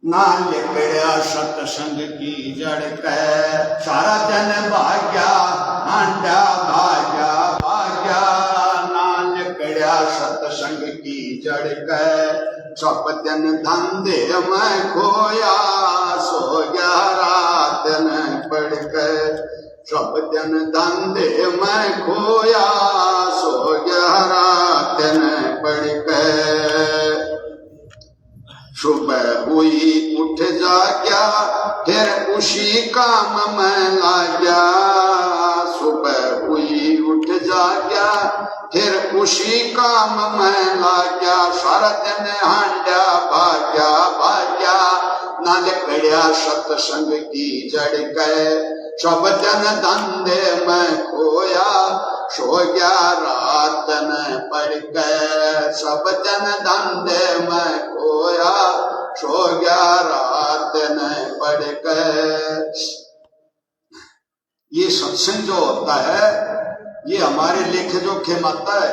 ना लिकड़िया सतसंग की जड़ कै सारा जन भाग्या हांडा भाग्या भाग्या ना लिकड़िया सतसंग की जड़ कै सब दिन धंधे में खोया सो गया रात न पड़ कै सब दिन धंधे में खोया सो गया रात न पड़ कै सुबह हुई उठ जाग्या फिर उसी काम में लाग्या सुबह हुई उठ जाग्या फिर उसी काम में लाग्या सारा दिन हांडा भाग्या भाग्या ना लिकड़िया सतसंग की जड़ कै सब दिन धंधे में खोया सो गया रात न पड़ कै सब दिन धंधे में खोया सो गया रात न पड़ कै। ये सत्संग जो होता है ये हमारे लेखे जोखे में आता है।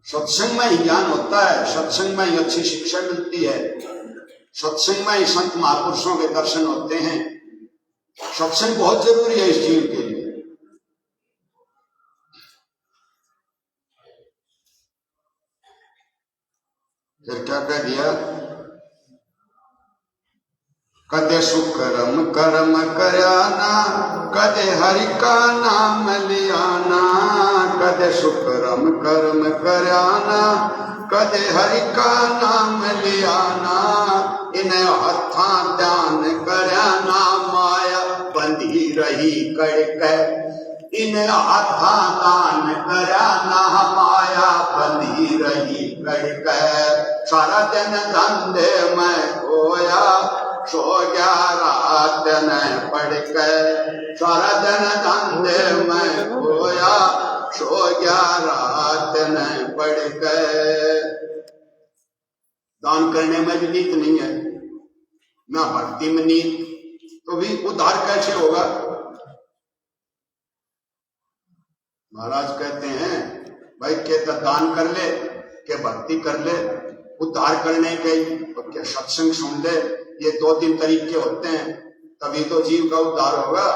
सत्संग में ही ज्ञान होता है, सत्संग में ही अच्छी शिक्षा मिलती है, सत्संग में ही संत महापुरुषों के दर्शन होते हैं। सत्संग बहुत जरूरी है इस जीवन के लिए। फिर क्या कह दिया, कदे सुकर्म कर्म करयाना कदे हरि का नाम लियाना कदे सुकर्म कर्म करयाना कदे हरि का नाम लियाना इन्हें हथा ध्यान करयाना माया बंधी रही कड़कै इन्हें हथा दान करयाना माया बंधी रही कड़कै सारा दिन धंधे में खोया सो गया रात न पड़ कै सारा दिन धंधे में खोया सो गया रात न पड़ कै। दान करने में भी नीत नहीं है, ना भक्ति में नीत, तो भी उद्धार कैसे होगा। महाराज कहते हैं भाई के दान कर ले के भक्ति कर ले, उद्धार करने के क्या सत्संग सुन ले, ये दो तीन तरीके होते हैं, तभी तो जीव का उद्धार होगा।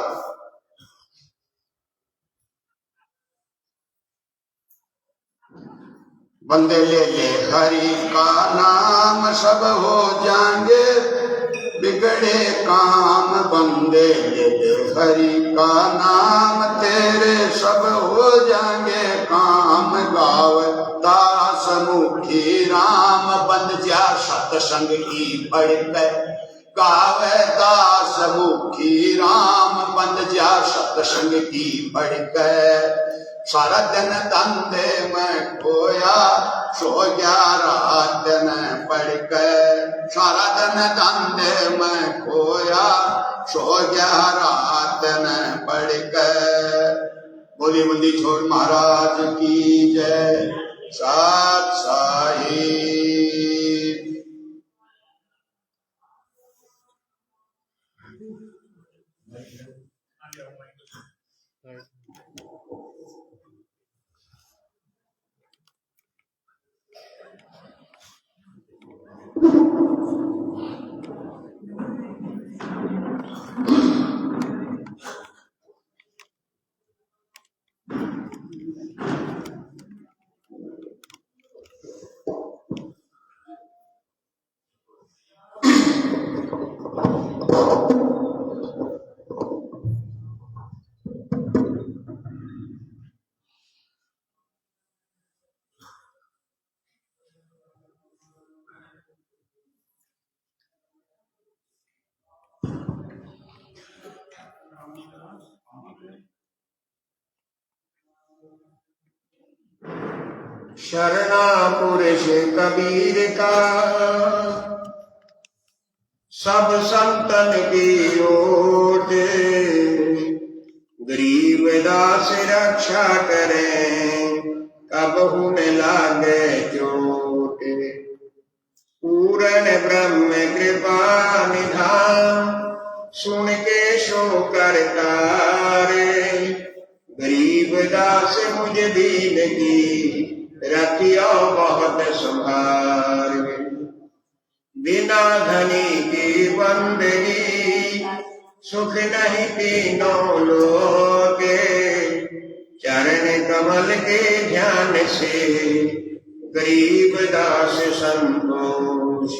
बंदे ले ले हरि का नाम सब हो जाएंगे बिगड़े काम बंदे ले ले हरि का नाम तेरे सब हो जाएंगे काम गाव दास मुखी राम बंद जा सत्संग की पड़ कै गावे दास मुखी राम बंद जा सत्संग की पड़ कै सारा दिन धंधे में खोया सो गया रात न पड़ कै सारा दिन धंधे में खोया सो गया रात न पड़ कै। बोली बुंदी छोड़ महाराज की जय। सात साहिब। शरणा पुरुष कबीर का सब संतन की ओट, गरीब दास रक्षा करें कबहु न लागे चोट। पूर्ण ब्रह्म कृपा निधान सुन के शो करतारे, गरीब दास मुझ दीन की रखियो बहुत संभार। बिना धनी की बंदगी सुख नहीं तीनों लोके। चरण कमल के ध्यान से गरीब दास संतोष।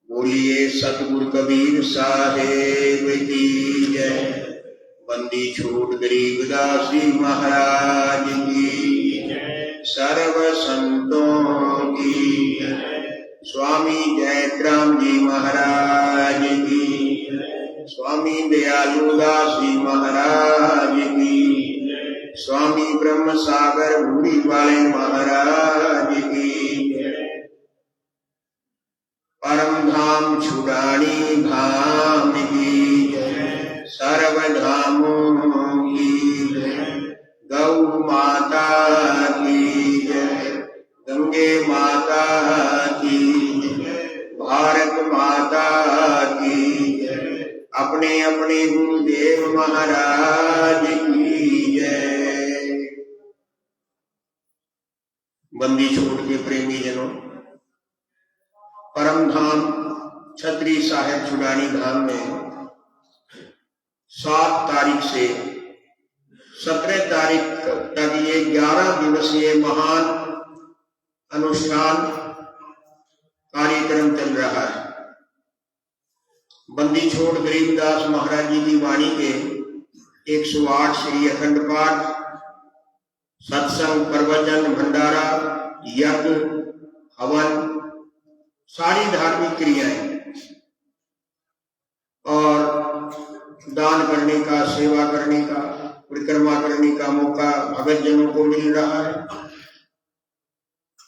बोलिए सतगुरु कबीर साहेब की जय। बंदी छूट गरीबदास जी महाराज की जय। सर्व संतों की जय। स्वामी जयराम जी महाराज की जय। स्वामी दयालुदास जी महाराज की जय। स्वामी ब्रह्म सागर भूरी वाले महाराज की जय। परम धाम छुड़ानी धाम की जय। सर्व धामों की जय। गौ माता की जय। गंगे माता की जय। भारत माता की जय। अपने अपने गुरुदेव महाराज की जय। बंदी छोड़ के प्रेमी जनों, परम धाम छतरी साहेब छुड़ानी धाम में 7 तारीख से 17 तारीख तक ये 11 दिवसीय महान अनुष्ठान कार्यक्रम चल रहा है। बंदी छोड़ गरीबदास महाराज जी की वाणी के 108 श्री अखंड पाठ, सत्संग, प्रवचन, भंडारा, यज्ञ, हवन, सारी धार्मिक क्रियाएं और दान करने का, सेवा करने का, परिक्रमा करने का मौका भगत जनों को मिल रहा है।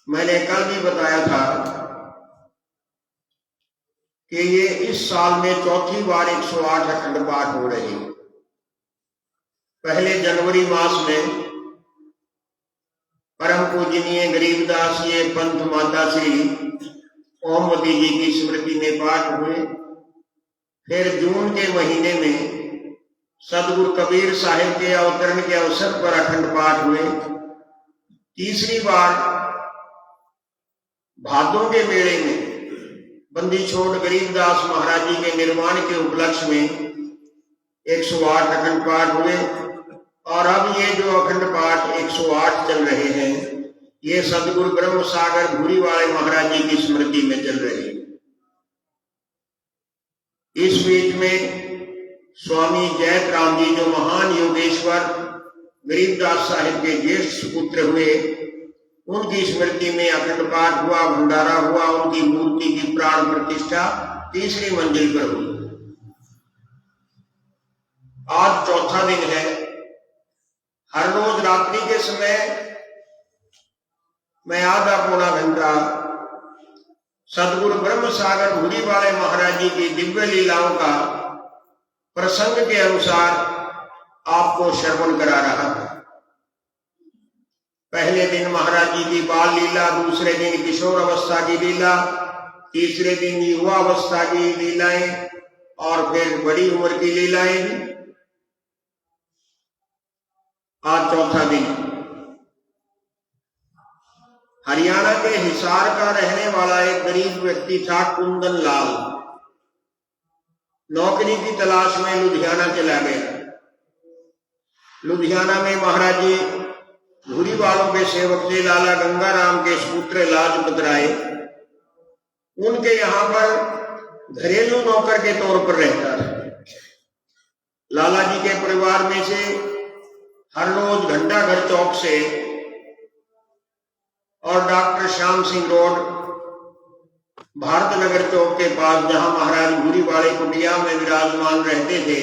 मैंने कल भी बताया था कि ये इस साल में चौथी बार 108 अखंड पाठ हो रहे हैं। पहले जनवरी मास में परम पूजनीय गरीबदास ये पंथ माता श्री ओमवती जी की स्मृति में पाठ हुए। फिर जून के महीने में सदगुरु कबीर साहिब के अवतरण के अवसर पर अखंड पाठ हुए। तीसरी बार भादों के मेले में बंदी छोड़ गरीबदास महाराज जी के निर्माण के उपलक्ष्य में 108 अखंड पाठ हुए। और अब ये जो अखंड पाठ 108 चल रहे हैं, ये सदगुरु ब्रह्म सागर भूरी वाले महाराज जी की स्मृति में चल रहे हैं। इस बीच में स्वामी जयराम जी जो महान योगेश्वर गरीबदास साहिब के ज्येष्ठ पुत्र हुए, उनकी स्मृति में अखंड पाठ हुआ, भंडारा हुआ, उनकी मूर्ति की प्राण प्रतिष्ठा तीसरी मंजिल पर हुई। आज चौथा दिन है। हर रोज रात्रि के समय मैं आधा पौना घंटा सदगुरु ब्रह्म सागर भूरी वाले महाराज जी की दिव्य लीलाओं का प्रसंग के अनुसार आपको श्रवण करा रहा हूं। पहले दिन महाराज जी की बाल लीला, दूसरे दिन किशोर अवस्था की लीला, तीसरे दिन युवा अवस्था की लीलाएं और फिर बड़ी उम्र की लीलाएं भी। आज चौथा दिन। हरियाणा के हिसार का रहने वाला एक गरीब व्यक्ति था कुंदन लाल। नौकरी की तलाश में लुधियाना चला गया। लुधियाना में महाराज जी भूरी वालों के सेवक थे लाला गंगाराम के पुत्र लाजपत राय। उनके यहां पर घरेलू नौकर के तौर पर रहता था। लाला जी के परिवार में से हर रोज घंटाघर चौक से और डॉक्टर श्याम सिंह रोड, भारत नगर चौक के पास जहां महाराज भूरी वाले कुटिया में विराजमान रहते थे,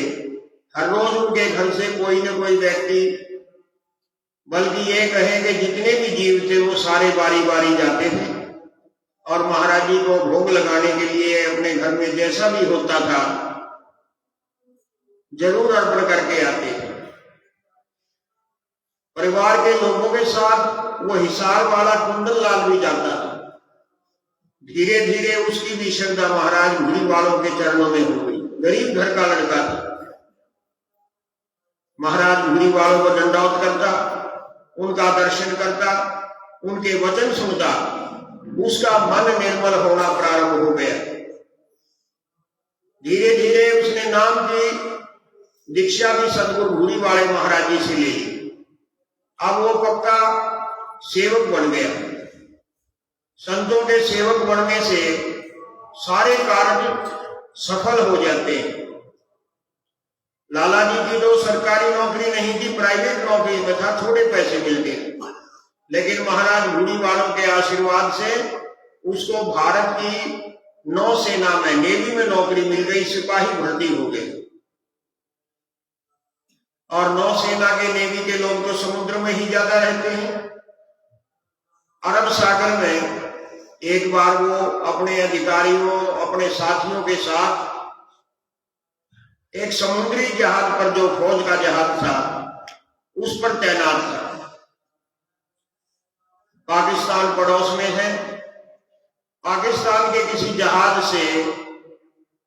हर रोज उनके घर से कोई न कोई व्यक्ति, बल्कि ये कहें कि जितने भी जीव थे वो सारे बारी बारी जाते थे और महाराज जी को भोग लगाने के लिए अपने घर में जैसा भी होता था जरूर अर्पण करके आते थे। परिवार के लोगों के साथ वो हिसार वाला कुंदन लाल भी जाता था। धीरे धीरे उसकी भी श्रद्धा महाराज भूरी वालों के चरणों में हो गई। गरीब घर का लड़का था। महाराज भूरी वालों को दंडवत करता, उनका दर्शन करता, उनके वचन सुनता, उसका मन निर्मल होना प्रारंभ हो गया। नाम की दीक्षा भी सदगुरु भूरी वाले महाराज जी से ले ली। अब वो पक्का सेवक बन गया। संतों के सेवक बनने से सारे कार्य सफल हो जाते हैं। लाला जी की तो सरकारी नौकरी नहीं थी, प्राइवेट नौकरी में था, थोड़े पैसे मिलते, लेकिन महाराज भूरी वालों के आशीर्वाद से उसको भारत की नौसेना में, नेवी में नौकरी मिल गई, सिपाही भर्ती हो गए। और नौसेना के, नेवी के लोग तो समुद्र में ही ज्यादा रहते हैं। अरब सागर में एक बार वो अपने अधिकारियों, अपने साथियों के साथ एक समुद्री जहाज पर, जो फौज का जहाज था, उस पर तैनात था। पाकिस्तान पड़ोस में है। पाकिस्तान के किसी जहाज से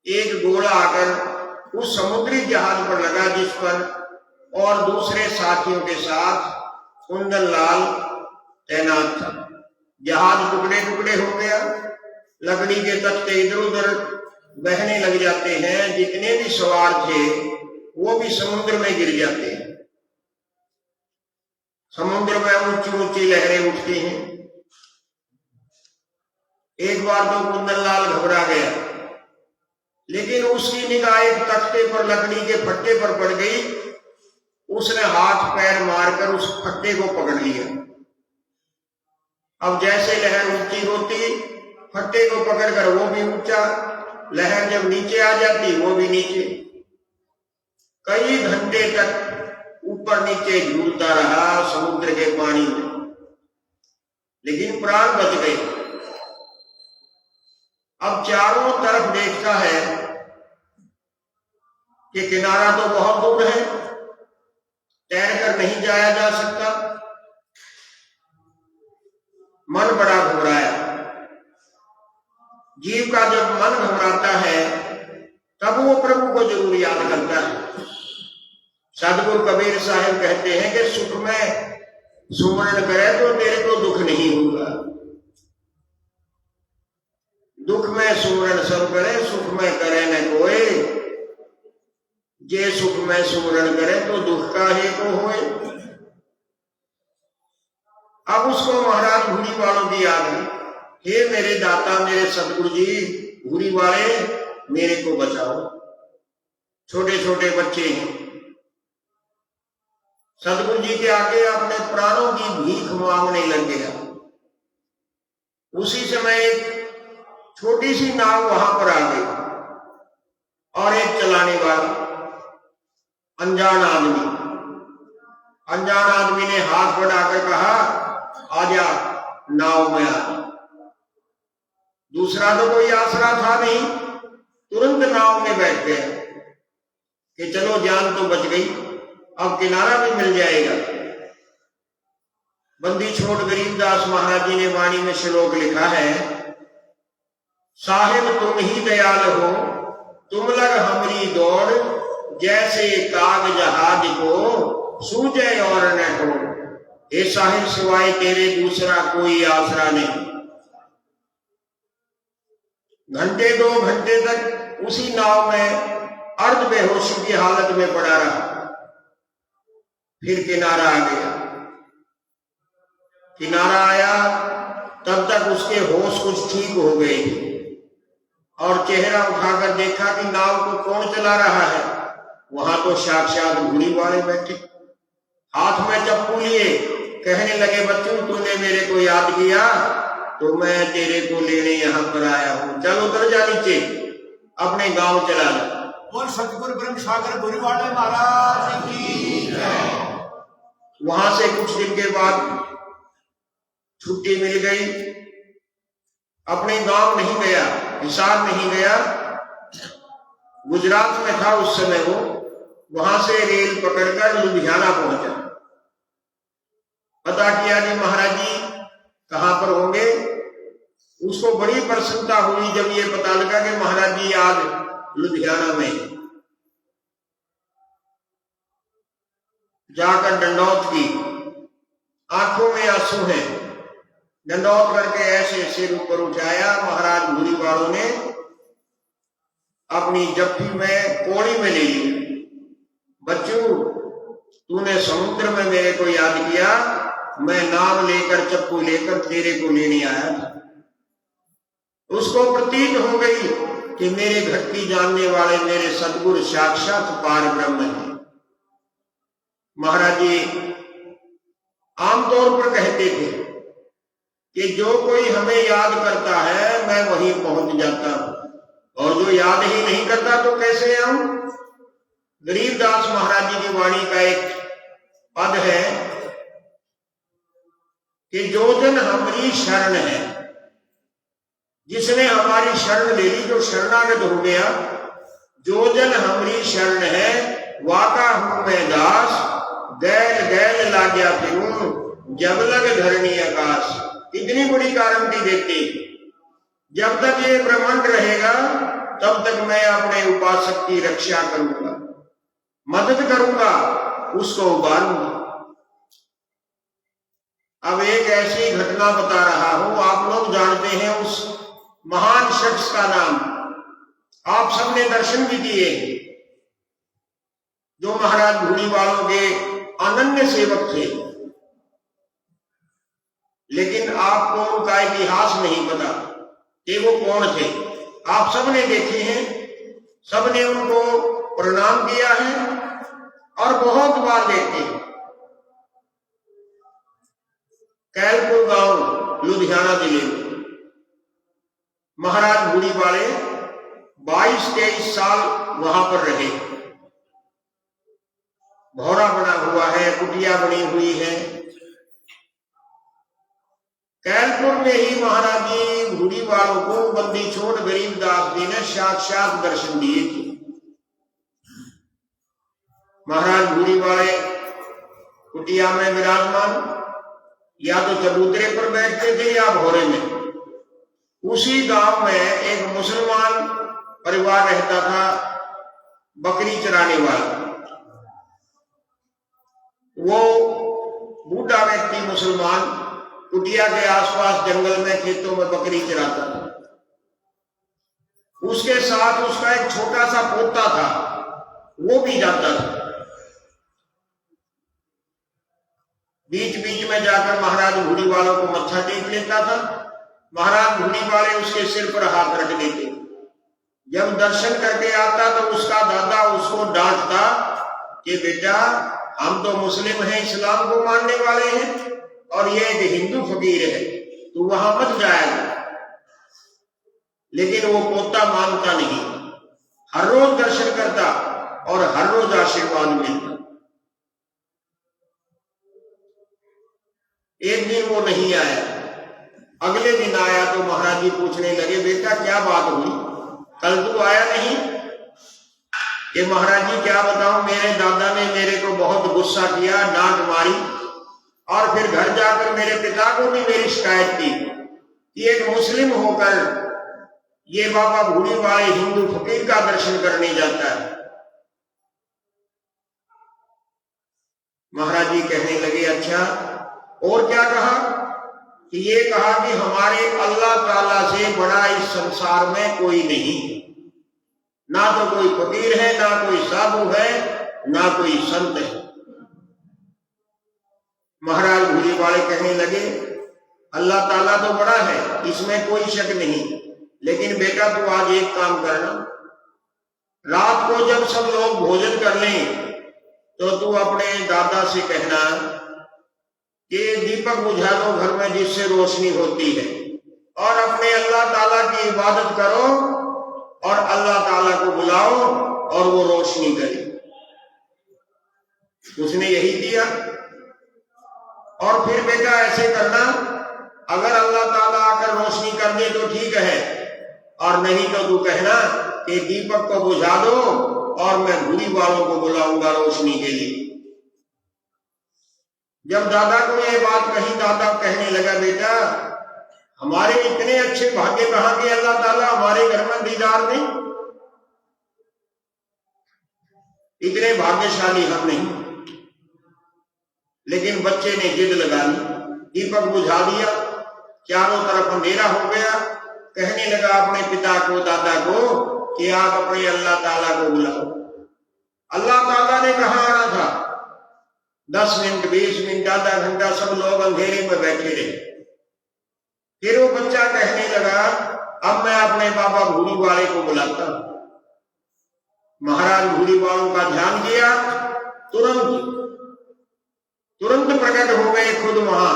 एक गोला आकर उस समुद्री जहाज पर लगा, जिस पर और दूसरे साथियों के साथ कुंदन लाल तैनात था। जहाज टुकड़े टुकड़े हो गया, लकड़ी के तख्ते इधर उधर बहने लग जाते हैं, जितने भी सवार थे वो भी समुद्र में गिर जाते हैं। समुद्र में ऊंची ऊंची लहरें उठती हैं। एक बार तो कुंदन लाल घबरा गया, लेकिन उसकी निगाह एक तख्ते पर, लकड़ी के फट्टे पर पड़ गई। उसने हाथ पैर मारकर उस फट्टे को पकड़ लिया। अब जैसे लहर ऊंची होती, फट्टे को पकड़कर वो भी ऊंचा, लहर जब नीचे आ जाती वो भी नीचे। कई घंटे तक ऊपर नीचे झूलता रहा समुद्र के पानी में, लेकिन प्राण बच गए। अब चारों तरफ देखता है कि किनारा तो बहुत दूर है, तैरकर नहीं जाया जा सकता। मन बड़ा घबराया। जीव का जब मन घबराता है तब वो प्रभु को जरूर याद करता है। सदगुरु कबीर साहब कहते हैं कि सुख में सुमरण करे तो तेरे को दुख नहीं होगा। दुख में सुमरण सब करे, सुख में करे न कोई। जे सुख में सुमरण करे तो दुख का ही को होए। अब उसको महाराज भूरी वालों की याद है। हे मेरे दाता, मेरे सदगुरु जी भूरी वाले, मेरे को बचाओ। छोटे छोटे बच्चे हैं। सदगुरु जी के आगे अपने प्राणों की भीख मांगने लग गया। उसी समय एक छोटी सी नाव वहां पर आ गई और एक चलाने वाला अनजान आदमी ने हाथ बढ़ाकर कहा, आजा नाव में आ। दूसरा तो कोई आसरा था नहीं, तुरंत नाव में बैठ गया कि चलो जान तो बच गई, अब किनारा भी मिल जाएगा। बंदी छोड़ गरीबदास महाराज जी ने वाणी में श्लोक लिखा है, साहिब तुम ही दयाल हो, तुम लग हमरी दौड़, जैसे काग जहाज को सूझे और न हो। हे साहिब, सिवाय तेरे दूसरा कोई आसरा नहीं। घंटे 2 घंटे तक उसी नाव में अर्ध बेहोशी की हालत में पड़ा रहा। फिर किनारा आ गया। किनारा आया तब तक उसके होश कुछ ठीक हो गए और चेहरा उठाकर देखा कि नाव को कौन चला रहा है। वहां तो साक्षात भूरी वाले बैठे, हाथ में चप्पू लिए, कहने लगे, बच्चों तूने मेरे को याद किया तो मैं तेरे को लेने यहाँ पर आया हूँ। चल उतर जा नीचे, अपने गांव चला जा। और सतगुरु ब्रह्म सागर भूरी वाले महाराज की जय। वहां से कुछ दिन के बाद छुट्टी मिल गई। अपने गांव नहीं गया, हिसार नहीं गया, गुजरात में था उस समय वो। वहां से रेल पकड़कर लुधियाना पहुंचा। पता किया कि महाराज जी कहां पर होंगे। उसको बड़ी प्रसन्नता हुई जब ये पता लगा कि महाराज जी आज लुधियाना में। जाकर दंडौत की, आंखों में आंसू हैं। दंडौत करके ऐसे सिर ऊपर उठाया। महाराज भूरी वालों ने अपनी जप्फी में कोड़ी में ले ली। बच्चू, तूने समुद्र में मेरे को याद किया, मैं नाव लेकर चप्पू लेकर तेरे को लेने आया था। उसको प्रतीत हो गई कि मेरे भक्ति जानने वाले मेरे सद्गुरु साक्षात पार ब्रह्म है। महाराज जी आमतौर पर कहते थे कि जो कोई हमें याद करता है मैं वहीं पहुंच जाता हूं, और जो याद ही नहीं करता तो कैसे आऊं। गरीबदास महाराज जी की वाणी का एक पद है कि जो जन हमारी शरण है, जिसने हमारी शरण ले ली, जो शरणागत हो गया, जो जन हमारी शरण है वाका हूं मैं दास, गैल गैल लाग्या फिरूं जब लग धरणी आकाश। इतनी बड़ी गारंटी देते, जब तक ये ब्रह्मांड रहेगा तब तक मैं अपने उपासक की रक्षा करूंगा, मदद करूंगा, उसको उबारूंगा। अब एक ऐसी घटना बता रहा हूं, आप लोग जानते हैं उस महान शख्स का नाम, आप सबने दर्शन भी किए, जो महाराज भूरी वालों के अनन्य सेवक थे, लेकिन आपको उनका इतिहास नहीं पता कि वो कौन थे। आप सबने देखे हैं, सबने उनको प्रणाम किया है और बहुत बार देखे हैं। कैलपुर गांव लुधियाना जिले में महाराज भूरी वाले 22-23 साल वहां पर रहे। भौरा बना हुआ है, कुटिया बनी हुई है। कैलपुर में ही महाराज जी भूरी वालों को बंदी छोड़ गरीबदास जी ने साक्षात दर्शन दिए थे। महाराज भूरी वाले कुटिया में विराजमान, या तो चबूतरे पर बैठते थे या भौरे में। उसी गांव में एक मुसलमान परिवार रहता था, बकरी चराने वाला। वो बूढ़ा व्यक्ति मुसलमान कुटिया के आसपास जंगल में खेतों में बकरी चराता था। उसके साथ उसका एक छोटा सा पोता था, वो भी जाता था। बीच बीच में जाकर महाराज भूरी वालों को मत्था टेक लेता था। महाराज भूरी वाले उसके सिर पर हाथ रख देते। जब दर्शन करके आता तो उसका दादा उसको डांटता कि बेटा, हम तो मुस्लिम हैं, इस्लाम को मानने वाले हैं, और ये एक हिंदू फकीर है, तू वहां मत जाएगा। लेकिन वो पोता मानता नहीं, हर रोज दर्शन करता और हर रोज आशीर्वाद मिलता। एक दिन वो नहीं आया, अगले दिन आया तो महाराज जी पूछने लगे, बेटा क्या बात हुई, कल तू आया नहीं? कि महाराज जी क्या बताऊं, मेरे दादा ने मेरे को बहुत गुस्सा किया, डांट मारी, और फिर घर जाकर मेरे पिता को भी मेरी शिकायत की कि एक मुस्लिम होकर ये बाबा भूरी वाले हिंदू फकीर का दर्शन करने जाता है। महाराज जी कहने लगे, अच्छा और क्या कहा? कि ये कहा कि हमारे अल्लाह ताला से बड़ा इस संसार में कोई नहीं, ना तो कोई फकीर है, ना कोई साधु है, ना कोई संत है। महाराज भूरी वाले कहने लगे, अल्लाह ताला तो बड़ा है, इसमें कोई शक नहीं, लेकिन बेटा तू आज एक काम करना, रात को जब सब लोग भोजन कर लें तो तू अपने दादा से कहना कि दीपक बुझा दो घर में जिससे रोशनी होती है, और अपने अल्लाह ताला की इबादत करो और अल्लाह ताला को बुलाओ और वो रोशनी करे। उसने यही किया। और फिर बेटा ऐसे करना, अगर अल्लाह ताला आकर रोशनी कर दे तो ठीक है, और नहीं तो तू कहना कि दीपक को बुझा दो और मैं भूरी वालों को बुलाऊंगा रोशनी के लिए। जब दादा को ये बात कही, दादा कहने लगा, बेटा हमारे इतने अच्छे भाग्य कहां के अल्लाह ताला हमारे घर में दीदार नहीं, इतने भाग्यशाली हम नहीं। लेकिन बच्चे ने जिद लगा ली, दीपक बुझा दिया, चारों तरफ अंधेरा हो गया। कहने लगा अपने पिता को, दादा को कि आप अपने अल्लाह ताला को बुलाओ। अल्लाह ताला ने कहा आना था, 10 मिनट 20 मिनट आधा घंटा सब लोग अंधेरे में बैठे रहे। फिर वो बच्चा कहने लगा, अब मैं अपने बाबा भूरी वाले को बुलाता हूं। महाराज भूरी वालों का ध्यान किया, तुरंत प्रकट हो गए खुद वहां,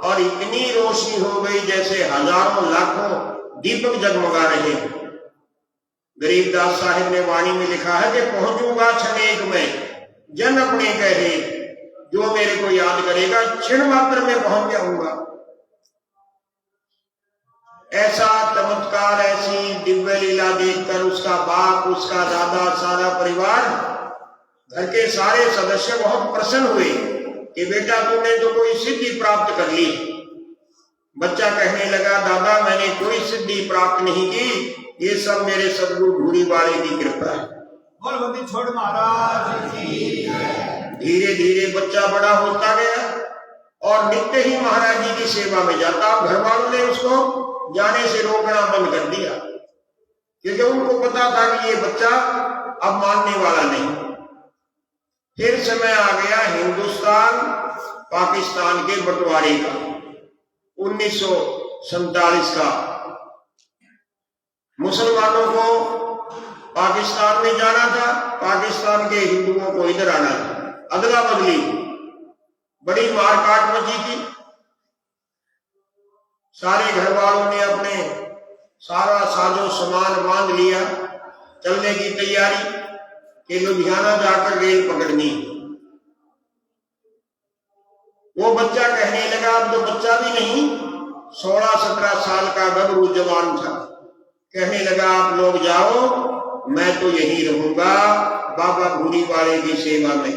और इतनी रोशनी हो गई जैसे हजारों लाखों दीपक जगमगा रहे हैं। गरीबदास साहिब ने वाणी में लिखा है कि पहुंचूंगा क्षण एक में, जन अपने कहे, जो मेरे को याद करेगा क्षण मात्र में पहुंच जाऊंगा। ऐसा चमत्कार, ऐसी दिव्य लीला देखकर उसका बाप, उसका दादा, सारा परिवार, घर के सारे सदस्य बहुत प्रसन्न हुए कि बेटा तुमने तो कोई सिद्धि प्राप्त कर ली। बच्चा कहने लगा, दादा मैंने कोई सिद्धि प्राप्त नहीं की, ये सब मेरे सदगुरु भूरी वाले की कृपा है। बोल छोड़ महाराज की। धीरे धीरे बच्चा बड़ा होता गया और नित्य ही महाराज जी की सेवा में जाता। घर वालों ने उसको जाने से रोकना बंद कर दिया, क्योंकि उनको पता था कि ये बच्चा अब मानने वाला नहीं। फिर समय आ गया हिंदुस्तान पाकिस्तान के बंटवारे का, 1947 का। मुसलमानों को पाकिस्तान में जाना था, पाकिस्तान के हिंदुओं को इधर आना था, अदला बदली, बड़ी मारकाट मची थी। सारे घर वालों ने अपने सारा साजो सामान बांध लिया, चलने की तैयारी कि लुधियाना जाकर रेल पकड़नी। वो बच्चा कहने लगा, अब तो बच्चा भी नहीं, 16-17 साल का गबरू जवान था, कहने लगा आप लोग जाओ, मैं तो यहीं रहूंगा बाबा भूरी वाले की सेवा में।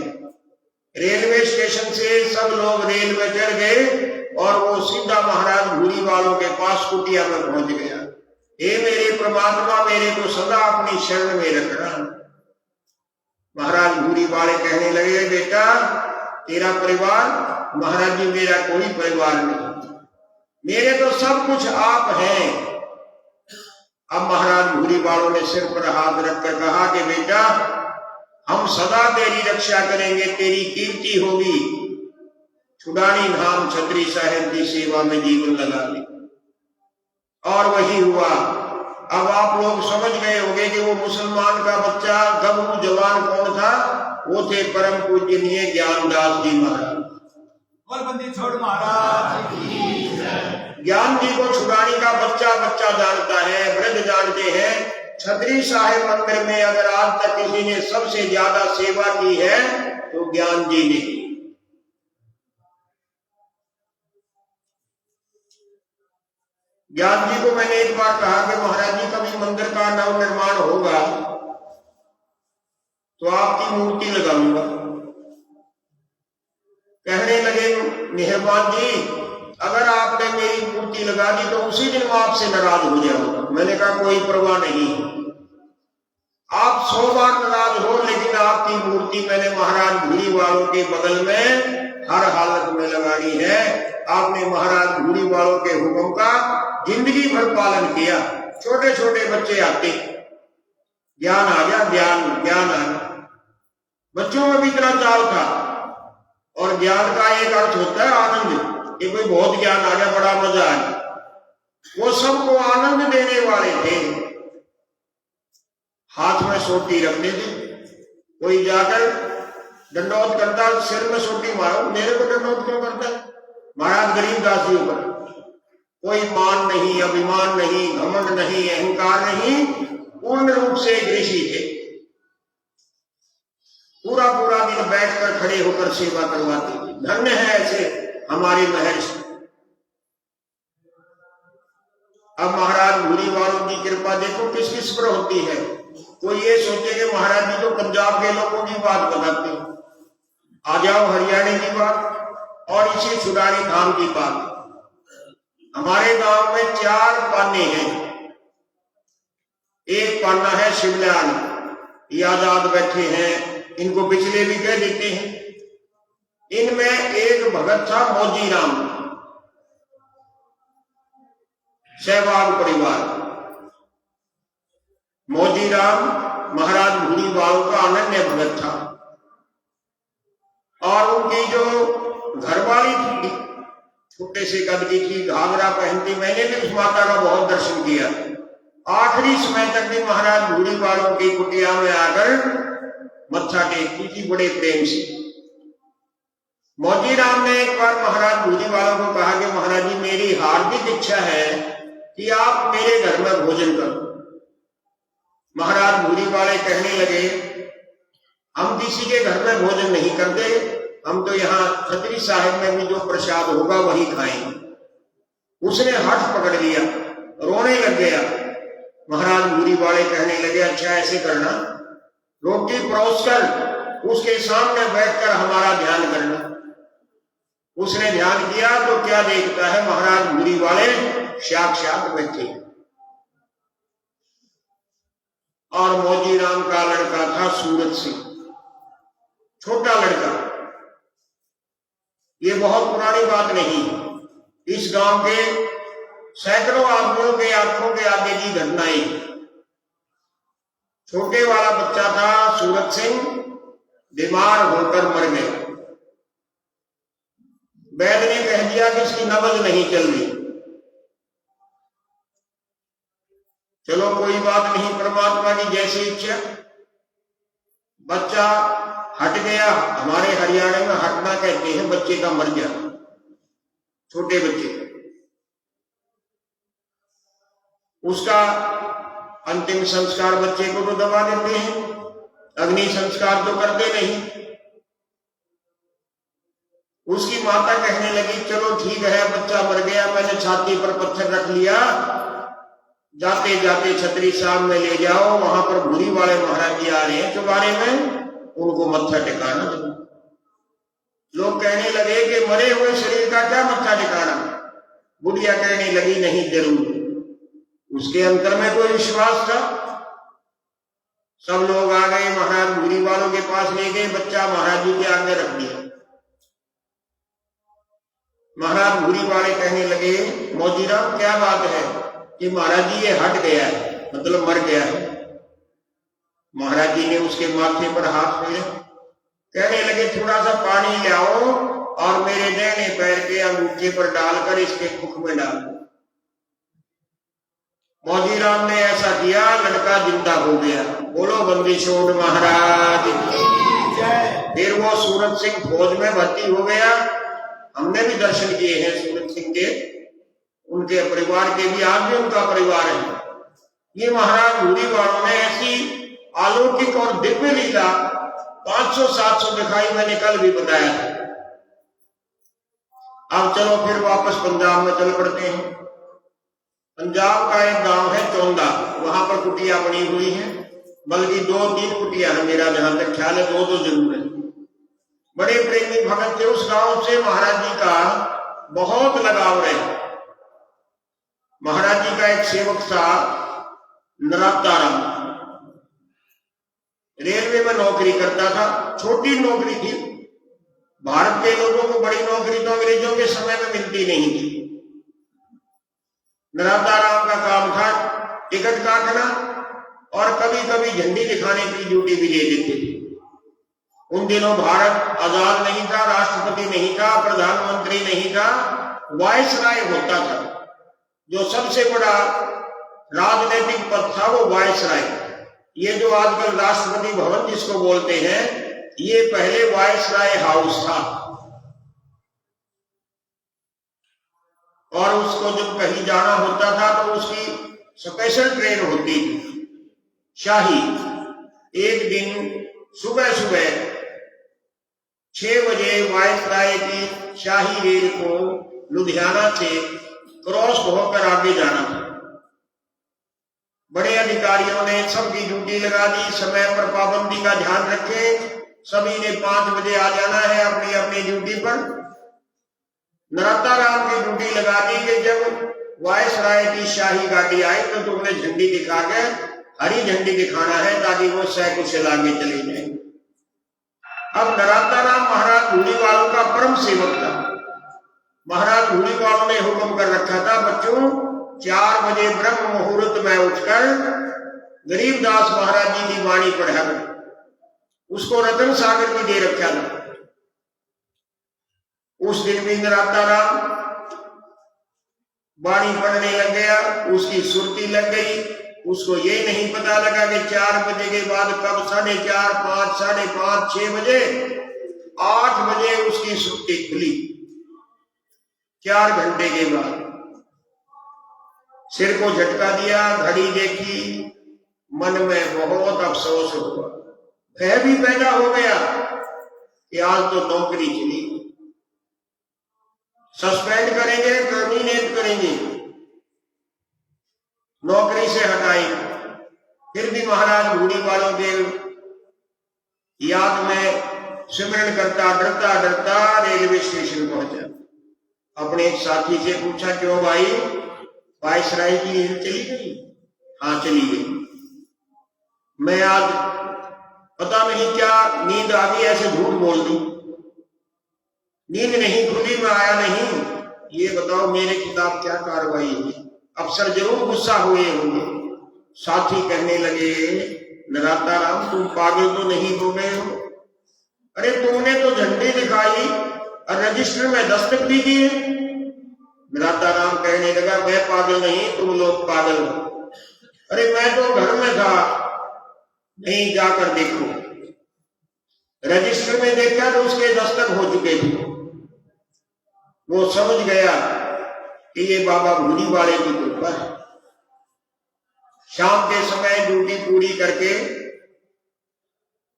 रेलवे स्टेशन से सब लोग रेल में चढ़ गए और वो सीधा महाराज भूरी वालों के पास कुटिया में पहुंच गया। हे मेरे परमात्मा, मेरे को सदा अपनी शरण में रखना। महाराज भूरी वाले कहने लगे, बेटा तेरा परिवार, महाराज जी मेरा कोई परिवार नहीं, मेरे तो सब कुछ आप हैं। अब महाराज भूरी वालों ने सिर पर हाथ रखकर कहा कि बेटा हम सदा तेरी रक्षा करेंगे, तेरी कीर्ति होगी। छुड़ानी धाम छतरी साहिब की सेवा में जीवन लगा ली, और वही हुआ। अब आप लोग समझ गए होंगे कि वो मुसलमान का बच्चा गबरू जवान कौन था। वो थे परम पूजनीय ज्ञानदास जी महाराज। छोड़ महाराज। ज्ञान जी को छुड़ानी का बच्चा बच्चा जानता है, वृद्ध जानते हैं। छतरी साहिब मंदिर में अगर आज तक किसी ने सबसे ज्यादा सेवा की है तो ज्ञान जी ने। ज्ञान जी को मैंने एक बार कहा कि महाराज जी कभी मंदिर का नव निर्माण होगा तो आपकी मूर्ति लगाऊंगा। कहने लगे, मेहरबान जी अगर आपने मेरी मूर्ति लगा दी तो उसी दिन मैं आपसे नाराज हो जाऊंगा। मैंने कहा कोई परवाह नहीं, आप 100 बार नाराज हो, लेकिन आपकी मूर्ति मैंने महाराज भूरी वालों के बगल में हर हालत में लगाई है। आपने महाराज भूरी वालों के हुक्म का जिंदगी भर पालन किया। छोटे छोटे बच्चे आते, ज्ञान आ गया, ज्ञान आ गया। बच्चों में भी इतना चाव था। और ज्ञान का एक अर्थ होता है आनंद, कि कोई बहुत ज्ञान आ गया, बड़ा मजा आ गया। वो सबको आनंद देने वाले थे। हाथ में सोटी रखने थे, कोई जाकर दंडौत करता, सिर में सोटी मारो, मेरे को दंडौत क्यों करता है? महाराज गरीबदास जी पर कोई मान नहीं, अभिमान नहीं, घमंड नहीं, अहंकार नहीं, पूर्ण रूप से एक ऋषि थे। पूरा पूरा दिन बैठकर खड़े होकर सेवा करवाते थे। धन्य है ऐसे हमारे महर्षि। अब महाराज भूरी वालों की कृपा देखो किस किस पर होती है। कोई ये सोचे कि महाराज जी तो पंजाब के लोगों की बात बताते हैं, आ जाओ हरियाणा की बात और इसी छुड़ानी धाम की बात। हमारे गांव में 4 पाने हैं। एक पाना है शिवलाल, ये आजाद बैठे हैं, इनको बिचले भी कह देते हैं। इनमें एक भगत था मौजी राम, सहवाग परिवार। मौजीराम महाराज भूरीवालों का अनन्य भगत था और उनकी जो घरवाली थी छोटे से कद की थी, घाघरा पहनती। मैंने भी उस माता का बहुत दर्शन किया। आखिरी समय तक भी महाराज भूरीवालों की कुटिया में आकर मत्था टेकती थी बड़े प्रेम से। मौजीराम ने एक बार महाराज भूरीवालों को कहा कि महाराज जी, मेरी हार्दिक इच्छा है कि आप मेरे घर में भोजन करो। महाराज भूरीवाले कहने लगे, हम किसी के घर में भोजन नहीं करते, हम तो यहाँ छतरी साहिब में भी जो प्रसाद होगा वही खाएंगे। उसने हठ पकड़ लिया, रोने लग गया। महाराज भूरीवाले कहने लगे, अच्छा ऐसे करना, रोटी परोस कर उसके सामने बैठकर हमारा ध्यान करना। उसने ध्यान किया तो क्या देखता है, महाराज भूरीवाले साक्षात बैठे और मौजीराम का लड़का था सूरत सिंह, छोटा लड़का। ये बहुत पुरानी बात नहीं, इस गांव के सैकड़ों आदमियों के आंखों के आगे की घटनाएं। छोटे वाला बच्चा था सूरत सिंह, बीमार होकर मर गया। वैद्य ने कह दिया कि इसकी नबज नहीं चल रही। चलो कोई बात नहीं, परमात्मा की जैसी इच्छा। बच्चा हट गया। हमारे हरियाणा में हटना कहते हैं बच्चे का मर गया, छोटे बच्चे का। उसका अंतिम संस्कार बच्चे को तो दबा देते हैं, अग्नि संस्कार तो करते नहीं। उसकी माता कहने लगी, चलो ठीक है, बच्चा मर गया, मैंने छाती पर पत्थर रख लिया, जाते जाते छतरी साहब में ले जाओ, वहां पर भूरीवाले महाराज जी आ रहे हैं चुबारे में, उनको मत्था टिकाना। लोग कहने लगे कि मरे हुए शरीर का क्या मत्था टिकाना। बुढ़िया कहने लगी, नहीं जरूर। उसके अंतर में कोई विश्वास था। सब लोग आ गए, महाराज भूरीवालों के पास ले गए, बच्चा महाराज जी के आगे रख दिया। महाराज भूरीवाले कहने लगे, मौजीराम क्या बात है कि महाराज जी ये हट गया है, मतलब मर गया है। महाराज जी ने उसके माथे पर हाथ फेरे, कहने लगे, थोड़ा सा पानी ले आओ और मेरे दाहिने पैर के अंगूठे पर डालकर इसके मुख में डाल दो। मौजीराम ने ऐसा किया, लड़का जिंदा हो गया। बोलो बंदी छोड़ महाराज की जय। फिर वो सूरत सिंह फौज में भर्ती हो गया। हमने भी दर्शन किए हैं सूरत सिंह के, उनके परिवार के भी, आज भी उनका परिवार है। ये महाराज भूरीवालों ने ऐसी अलौकिक और दिव्य लीला 500-700 दिखाई, मैंने कल भी बताया था। अब चलो फिर वापस पंजाब में चल पड़ते हैं। पंजाब का एक गांव है चौंदा, वहां पर कुटिया बनी हुई है, बल्कि 2-3 कुटिया है, मेरा जहां तक ख्याल है 2 तो जरूर है। बड़े प्रेमी भगत थे। उस गांव से महाराज जी का बहुत लगाव रहे। महाराज जी का एक सेवक था नराताराम, रेलवे में नौकरी करता था। छोटी नौकरी थी, भारत के लोगों को बड़ी नौकरी तो अंग्रेजों के समय में मिलती नहीं थी। नराताराम का काम था टिकट काटना और कभी कभी झंडी दिखाने की ड्यूटी भी दे देते थे। उन दिनों भारत आजाद नहीं था, राष्ट्रपति नहीं था, प्रधानमंत्री नहीं था, वायसराय होता था। जो सबसे बड़ा राजनीतिक पद था वो वायसराय। ये जो आजकल राष्ट्रपति भवन जिसको बोलते हैं, ये पहले वायसराय हाउस था। और उसको जब कहीं जाना होता था तो उसकी स्पेशल ट्रेन होती थी, शाही। एक दिन सुबह सुबह 6 बजे वायसराय की शाही रेल को लुधियाना से क्रॉस होकर आगे जाना था। बड़े अधिकारियों ने सबकी ड्यूटी लगा दी, समय पर पाबंदी का ध्यान रखें, सभी ने 5 बजे आ जाना है अपनी अपनी ड्यूटी पर। नराताराम की ड्यूटी लगा दी कि जब वायसराय की शाही गाड़ी आई तो तुमने झंडी दिखा के हरी झंडी दिखाना है ताकि वो सैकुशल आगे चले जाए। अब नराताराम महाराज भूरीवालों का परम सेवक था। महाराज भूरीवालों ने हुक्म कर रखा था, बच्चों 4 बजे ब्रह्म मुहूर्त में उठकर गरीबदास महाराज जी की वाणी पढ़ा कर उसको रतन सागर भी दे रखा था। उस दिन भी नराता राम वाणी पढ़ने लग गया, उसकी सुरती लग गई। उसको ये नहीं पता लगा कि 4 बजे के बाद कब 4:30, 5, 5:30, 6 बजे, 8 बजे उसकी सुरती खुली। 4 घंटे के बाद सिर को झटका दिया, घड़ी देखी, मन में बहुत अफसोस हुआ, भय भी पैदा हो गया कि आज तो नौकरी चली, सस्पेंड करेंगे, टर्मिनेट करेंगे, नौकरी से हटाएंगे। फिर भी महाराज घूड़ी वालों के याद में सिमरन करता डरता डरता रेलवे स्टेशन पहुंचा। अपने एक साथी से पूछा, क्यों भाई, वायसराय की नींद चली गई? हाँ चली गई। मैं आज पता नहीं क्या नींद आ गई, ऐसे झूठ बोल दी, नींद नहीं खुली, मैं आया नहीं। ये बताओ मेरे खिलाफ क्या कार्रवाई हुई? अफसर जरूर गुस्सा हुए होंगे। साथी कहने लगे, नराता राम तुम पागल तो नहीं हो गए हो? अरे तुमने तो झंडी दिखाई और रजिस्टर में दस्तक भी दिए। नराता राम कहने लगा, मैं पागल नहीं, तुम लोग पागल हो। अरे मैं तो घर में था, नहीं जाकर देखो। रजिस्टर में देखा तो उसके दस्तक हो चुके थे। वो समझ गया कि ये बाबा घूड़ी वाले की कृपा है। शाम के समय ड्यूटी पूरी करके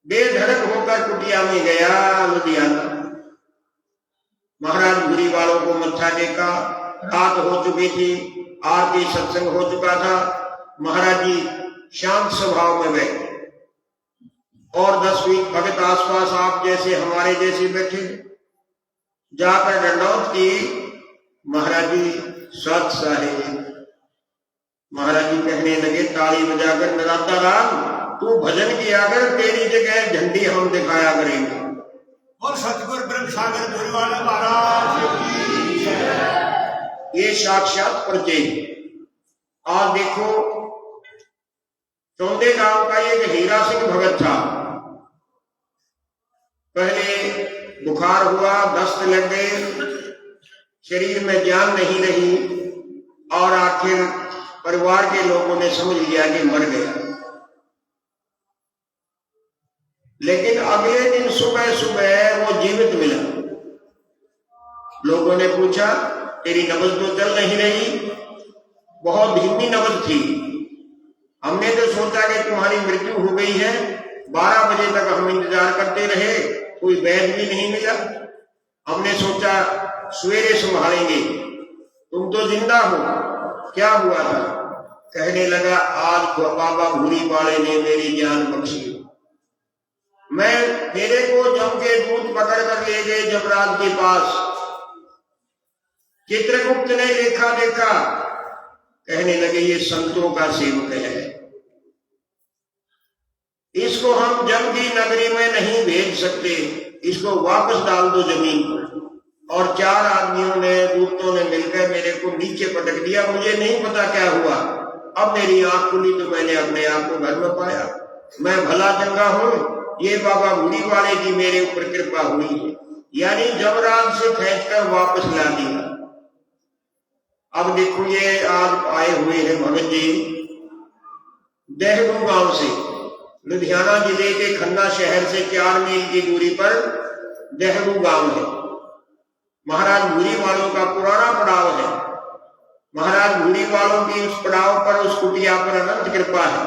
बेधड़क होकर कुटिया में गया लुधियाना। महाराज घूड़ी वालों को मत्था टेका, रात हो चुकी थी, आरती सत्संग हो चुका था। महाराज जी शांत स्वभाव में बैठे और 10-20 भगत आसपास आप जैसे हमारे जैसे बैठे। जाकर दंडौत की, महाराज जी सत साहेब। महाराज जी कहने लगे ताली बजाकर, नराता राम तू भजन किया कर, तेरी जगह झंडी हम दिखाया करेंगे। और सतगुरु ब्रह्म सागर धुरी वाले महाराज की जय। ये साक्षात परिचय। आज देखो, चौंदे गांव का एक हीरा सिंह भगत था। पहले बुखार हुआ, दस्त लग गए, शरीर में जान नहीं रही और आखिर परिवार के लोगों ने समझ लिया कि मर गया। लेकिन अगले दिन सुबह सुबह वो जीवित मिला। लोगों ने पूछा, तेरी नब्ज तो चल नहीं रही, बहुत धीमी नब्ज थी। हमने तो सोचा कि तुम्हारी मृत्यु हो गई है। 12 बजे तक हम इंतजार करते रहे, कोई वैद्य भी नहीं मिला। हमने सोचा सवेरे संभालेंगे, तुम तो जिंदा हो, क्या हुआ था? कहने लगा, आज बाबा घूड़ी वाले ने मेरी जान बख्शी। मेरे को जम के दूत पकड़ कर ले गए जमराज के पास। चित्रगुप्त ने लेखा देखा, कहने लगे ये संतों का सेवक है, इसको हम जम की नगरी में नहीं भेज सकते, इसको वापस डाल दो जमीन पर। और 4 आदमियों ने, दूतों ने मिलकर मेरे को नीचे पटक दिया। मुझे नहीं पता क्या हुआ। अब मेरी आंख खुली तो मैंने अपने आप को घर में पाया। मैं भला चंगा हूं, ये बाबा घूड़ी वाले की मेरे ऊपर कृपा हुई है। यानी जमराज से खींचकर वापस ला दिया। अब देखो, ये आज आए हुए हैं भगत जी देहगू गांव से। लुधियाना जिले के खन्ना शहर से 4 मील की दूरी पर देहगू गांव है। महाराज घूड़ी वालों का पुराना पड़ाव है। महाराज घूड़ी वालों की उस पड़ाव पर, उस कुटिया पर अनंत कृपा है।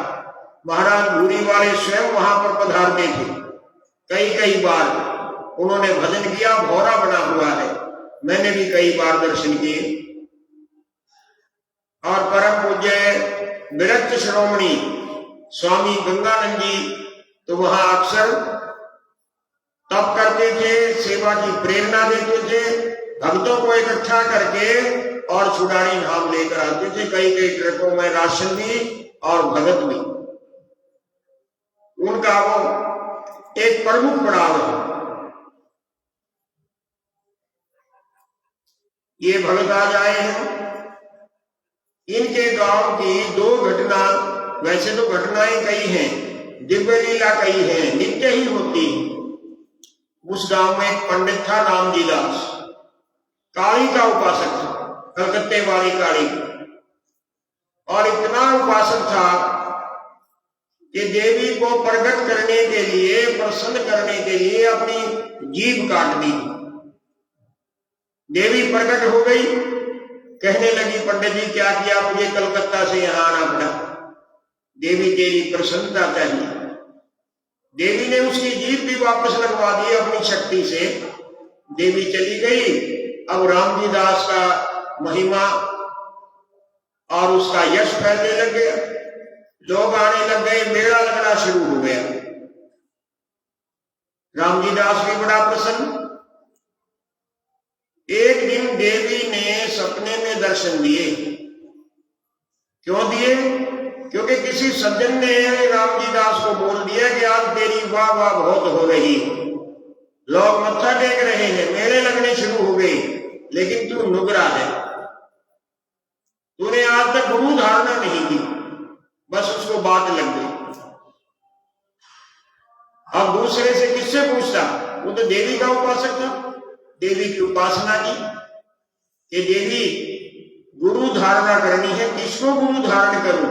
महाराज घूड़ी वाले स्वयं वहां पर पधारते थे। कई बार उन्होंने भजन किया, भौरा बना हुआ है, मैंने भी कई बार दर्शन किए। और परम पूज्य विरक्त श्रोमणी स्वामी गंगानंद जी तो वहां अक्सर तप करते थे, सेवा की प्रेरणा देते थे, भक्तों को इकट्ठा करके और छुड़ानी धाम लेकर आते थे। कई ट्रकों में राशन भी और भगत भी। उनका वो एक प्रमुख पड़ाव है। ये भगत आज आए हैं। इनके गांव की 2 घटना वैसे तो घटनाएं कई हैं, दिव्य लीला कई हैं, नित्य ही होती है। उस गांव में एक पंडित था रामजी दास, काली का उपासक था, कलकत्ते वाली काली, और इतना उपासक था कि देवी को प्रकट करने के लिए, प्रसन्न करने के लिए अपनी जीभ काट दी। देवी प्रकट हो गई, कहने लगी पंडित जी क्या किया, मुझे कलकत्ता से यहां आना पड़ा, देवी तेरी प्रसन्नता चाहिए। देवी ने उसकी जीभ भी वापस लगवा दी अपनी शक्ति से। देवी चली गई। अब रामजी दास का महिमा और उसका यश फैलने लग गया, लोग आने लग गए, मेला लगना शुरू हो गया। रामजी दास भी बड़ा प्रसन्न। एक दिन देवी ने सपने में दर्शन दिए। क्यों दिए? क्योंकि किसी सज्जन ने रामजी दास को बोल दिया कि आज तेरी वाह वाह बहुत हो रही है, लोग मत्था टेक रहे हैं, मेले लगने शुरू हो गए, लेकिन तू नुगरा है, तूने आज तक गुरु धारणा नहीं की। बस उसको बात लग गई। अब दूसरे से किससे पूछता? वो तो देवी का उपासक था। देवी की उपासना की कि देवी गुरु धारणा करनी है, किसको गुरु धारण करूं?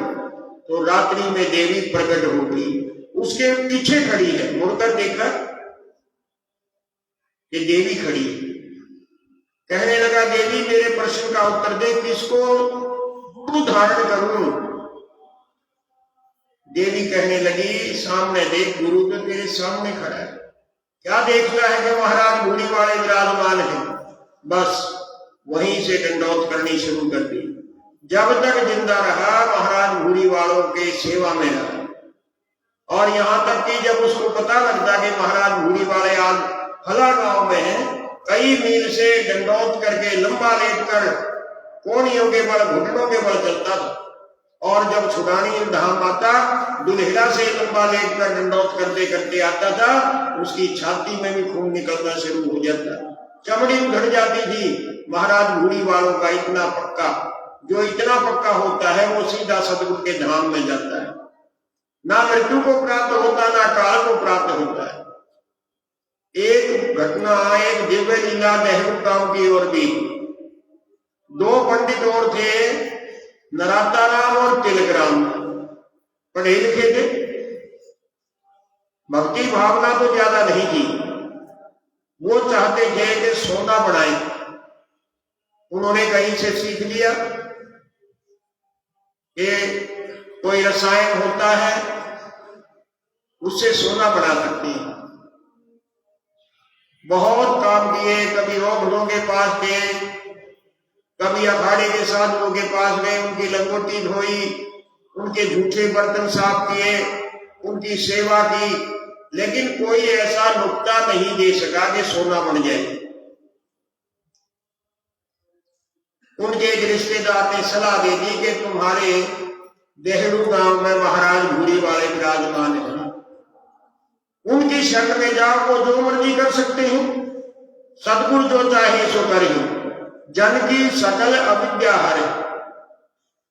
तो रात्रि में देवी प्रकट हो गई, उसके पीछे खड़ी है। मुड़कर देखा कि देवी खड़ी है। कहने लगा देवी मेरे प्रश्न का उत्तर दे, किसको गुरु धारण करूं? देवी कहने लगी सामने देख, गुरु तो तेरे सामने खड़ा है, क्या देख रहा है कि महाराज घोड़ी वाले विराजमान है। बस वहीं से दंडौत करनी शुरू कर दी। जब तक जिंदा रहा महाराज घोड़ी वालों के सेवा में रहा। और यहां तक कि जब उसको पता लगता कि महाराज घोड़ी वाले आज फला गांव में है, कई मील से दंडौत करके लंबा लेट कर कोहनियों के बल, घुटनों के बल चलता था। और जब छुड़ानी धाम आता, दुल्हेड़ा से लंबा लेट कर दंडौत करते करते आता था, उसकी छाती में भी खून निकलना शुरू हो जाता, चमड़ी उघड़ जाती थी। महाराज घोड़ी वालों का इतना पक्का, जो इतना पक्का होता है वो सीधा सतगुरु के धाम में जाता है, ना मृत्यु को प्राप्त होता, ना काल को प्राप्त होता है। एक घटना, एक दिव्य लीला नेहरू गांव की ओर भी। दो पंडित और थे, नराता राम और तिलक राम, पढ़े लिखे थे, भक्ति भावना तो ज्यादा नहीं थी। वो चाहते थे कि सोना बनाए। उन्होंने कहीं से सीख लिया कि कोई रसायन होता है, उससे सोना बना सकते हैं। बहुत काम किए, कभी रोगड़ों के पास गए, कभी अखाड़े के साधुओं के पास गए, उनकी लंगोटी धोई, उनके झूठे बर्तन साफ किए, उनकी सेवा की, लेकिन कोई ऐसा नुक्ता नहीं दे सका कि सोना बन जाए। उनके एक रिश्तेदार ने सलाह दे दी कि तुम्हारे देहड़ू गांव में महाराज घोड़ी वाले विराजमान हैं, उनकी शरण में जाओ, वो जो मर्जी कर सकते हैं, सतगुरु जो चाहे सो करें, जन की सकल अविद्या हरे।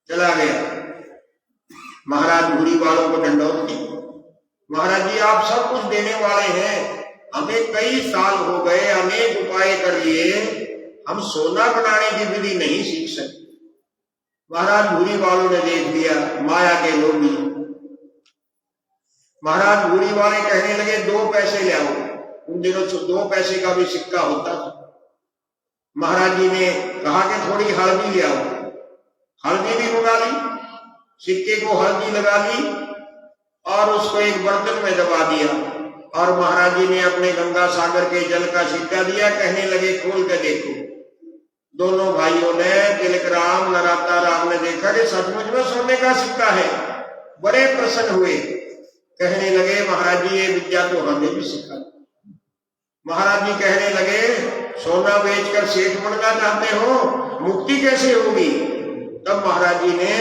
चला गया, महाराज घोड़ी वालों को दंडौत की। महाराज जी आप सब कुछ देने वाले हैं, हमें कई साल हो गए, अनेक उपाय कर लिए, हम सोना बनाने की विधि नहीं सीख सकते। महाराज घोड़ी वालों ने देख लिया, माया के लोभी। महाराज घोड़ी वाले कहने लगे 2 पैसे ले आओ। उन दिनों 2 पैसे का भी सिक्का होता था। महाराज जी ने कहा कि थोड़ी हल्दी ले आओ। हल्दी भी मंगा ली, सिक्के को हल्दी लगा ली और उसको एक बर्तन में दबा दिया। और महाराज जी ने अपने गंगा सागर के जल का सिक्का दिया, कहने लगे खोल के देखो। दोनों भाइयों ने, तिलक राम नराता राम ने देखा कि सचमुच में सोने का सिक्का है, बड़े प्रसन्न हुए। कहने लगे महाराज जी ये विद्या तो हमें भी सिखा। महाराज जी कहने लगे सोना बेचकर सेठ बनना चाहते हो, मुक्ति कैसे होगी? तब महाराज जी ने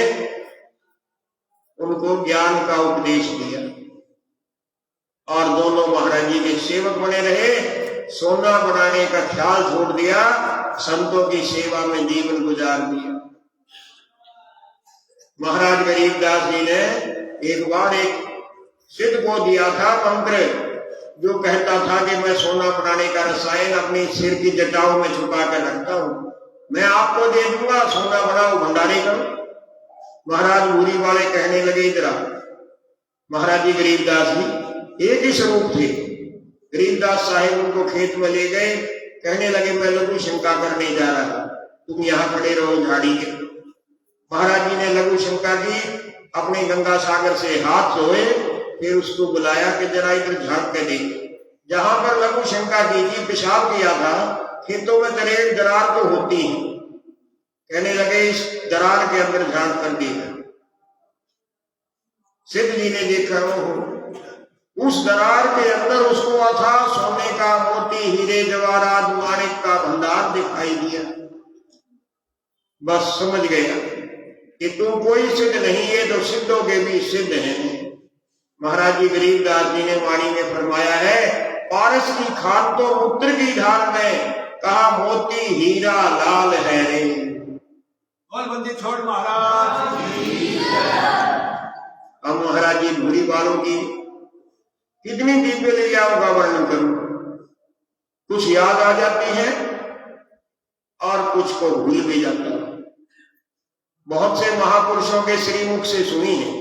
उनको ज्ञान का उपदेश दिया और दोनों महाराज जी के सेवक बने रहे। सोना बनाने का ख्याल छोड़ दिया, संतों की सेवा में जीवन गुजार दिया। महाराज गरीबदास जी ने एक बार एक सिद्ध को दिया था मंत्र, जो कहता था कि मैं सोना बनाने का रसायन अपने सिर की जटाओं में छुपा कर रखता हूं, मैं आपको दे दूंगा, सोना बनाओ भंडारे करो। महाराज भूरी वाले कहने लगे इधर आओ। महाराज जी गरीबदास जी एक ही स्वरूप थे। गरीबदास साहिब उनको खेत में ले गए, कहने लगे मैं लघु शंका करने जा रहा था, तुम यहाँ खड़े रहो झाड़ी के। महाराज जी ने लघु शंका की, अपने गंगा सागर से हाथ धोए, फिर उसको बुलाया कि जरा इधर झांक के देख। जहां पर लघु शंका की थी, पेशाब किया था, खेतों में दरेर दरार तो होती है। कहने लगे इस दरार के अंदर झांक कर देखा। सिद्ध जी ने देखा, उस दरार के अंदर उसको अथा सोने का, मोती, हीरे, जवाहरात, माणिक का भंडार दिखाई दिया। बस समझ गया कि तुम कोई सिद्ध नहीं है, तो सिद्धों के भी सिद्ध हैं। महाराज जी गरीबदास जी ने वाणी में फरमाया है, पारस की खान तो मूत्र की धार में, कहा मोती हीरा लाल है रे। बंदी छोड़ महाराज। अब महाराज जी भूरी वालों की कितनी दिव्य लीलाओं का वर्णन करूं। कुछ याद आ जाती है और कुछ को भूल भी जाता है। बहुत से महापुरुषों के श्रीमुख से सुनी है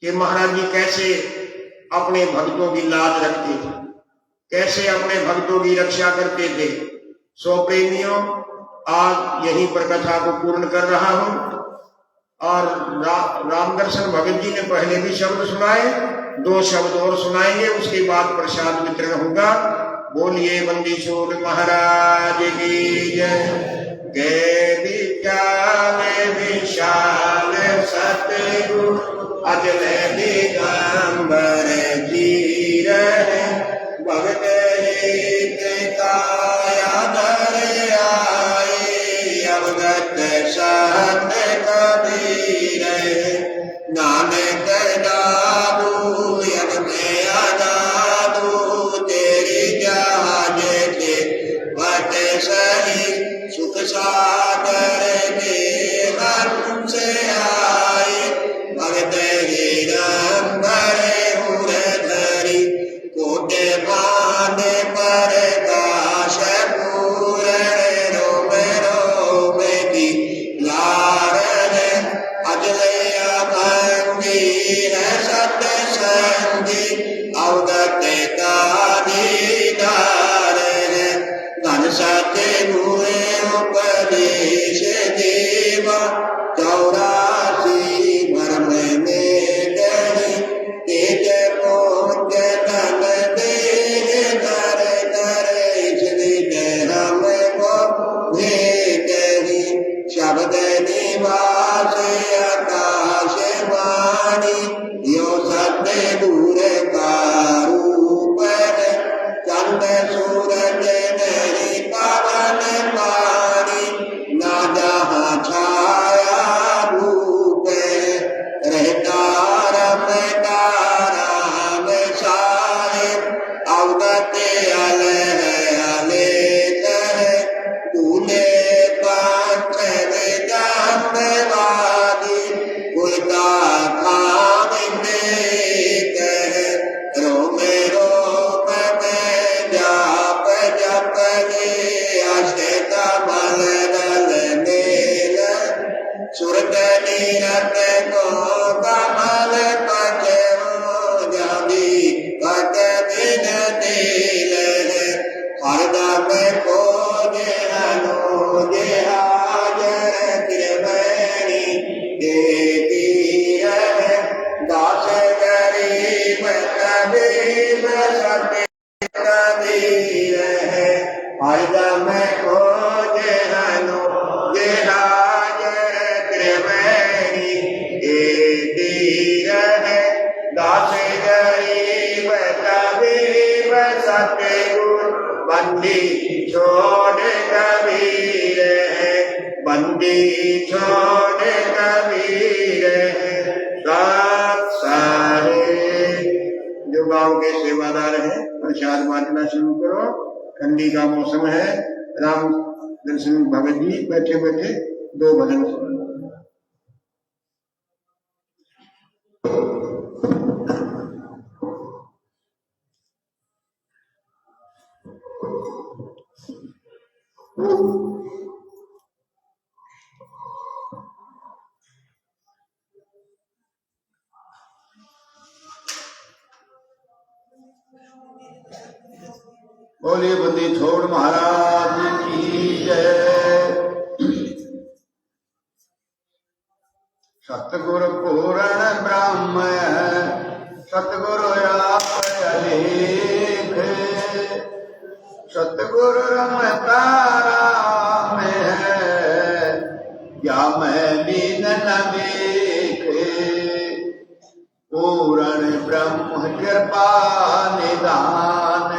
कि महाराज जी कैसे अपने भक्तों की लाज रखते थे, कैसे अपने भक्तों की रक्षा करते थे। सो प्रेमियों, आज यहीं पर कथा को पूर्ण कर रहा हूं। और रामदर्शन भगत जी ने पहले भी शब्द सुनाए, 2 शब्द और सुनाएंगे, उसके बाद प्रसाद वितरण होगा। बोलिए बंदीशोर महाराज की जय। के विशाल विशाल सतगुरु अजल दिगंबर जीर, भगत हित काया दर आए, अवगत सत कबीर, नानक दादू यद में अदादू, तेरी जान के वट सही, सुख सागर के हंस आए, भगत हिरंबर उरधरी, कोटे मान पर काश पूरण, रोम रोम की लारन, अजलया भंगी है सतसंगी, अवगत का दीदार है, धन सतगुरु उपदेश देवा, 84 भरम में डरी, तेज मोज धन दे कर कर, इसलिए हमको भेट ही, शब्द निवास आकाश वाणी, यो सतगुर का रूप है, चंद सूरज नरी पवन पानी, ना जहाँ छाया रूप है, रहता रमता राम सारे, अवगत अल है अलेख है, तूने पाचन जन्मवादी, उल्टा खान देख है, रोम रोम में जाप जप ले, अष्ट कमल दल मेल, सुरत निरत को कमल पचो, जाबी पट दिन तेल है, हरदम को अनुज हाजर त्रिवेणी, देती है दास गरीब कबीर, सत्य कबीर है, हरदम को अनुज हाजर त्रिवेणी, देती है दास गरीब कबीर, सतगुरु बंदी छोड़ कबीर है, बंदी छोड़ कबीर है। साथ सारे जो गांव के सेवादार हैं, प्रसाद बांटना शुरू करो। ठंडी का मौसम है। राम दर्शन भगत जी बैठे बैठे 2 भजन सुनो। बोलिए बंदी छोड़ महाराज की जय। सतगुरु पूर्ण ब्रह्म सतगुरु आप अलेख, सतगुरु रमता राम है या मैं लीन न देखे। पूर्ण ब्रह्म कृपा निदान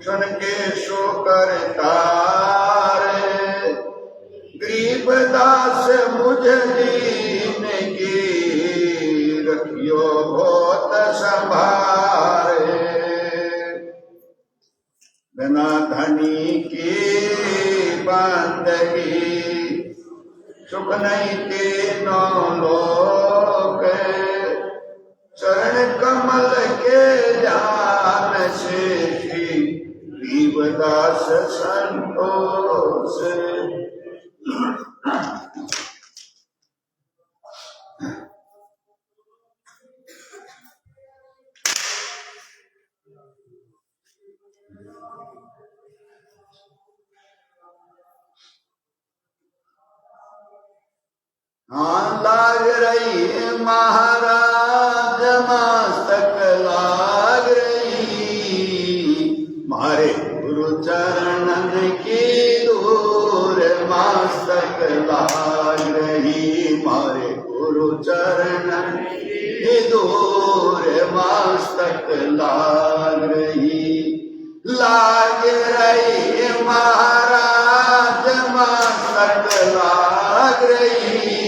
सुन के सो करता रे। गरीब दास मुझ दीन की रखियो बहुत संभारे। बिना धनी की बंदगी सुख नहीं तीनों लोक। चरण कमल के ध्यान से गरीबदास संतोष। हाँ लाग रही महाराज मस्तक लाग रही। मारे गुरु चरणन की दूर मस्तक लाग रही। मारे गुरु चरणन की दूर मस्तक लाग रही। लाग रही महाराज मस्तक लाग रही।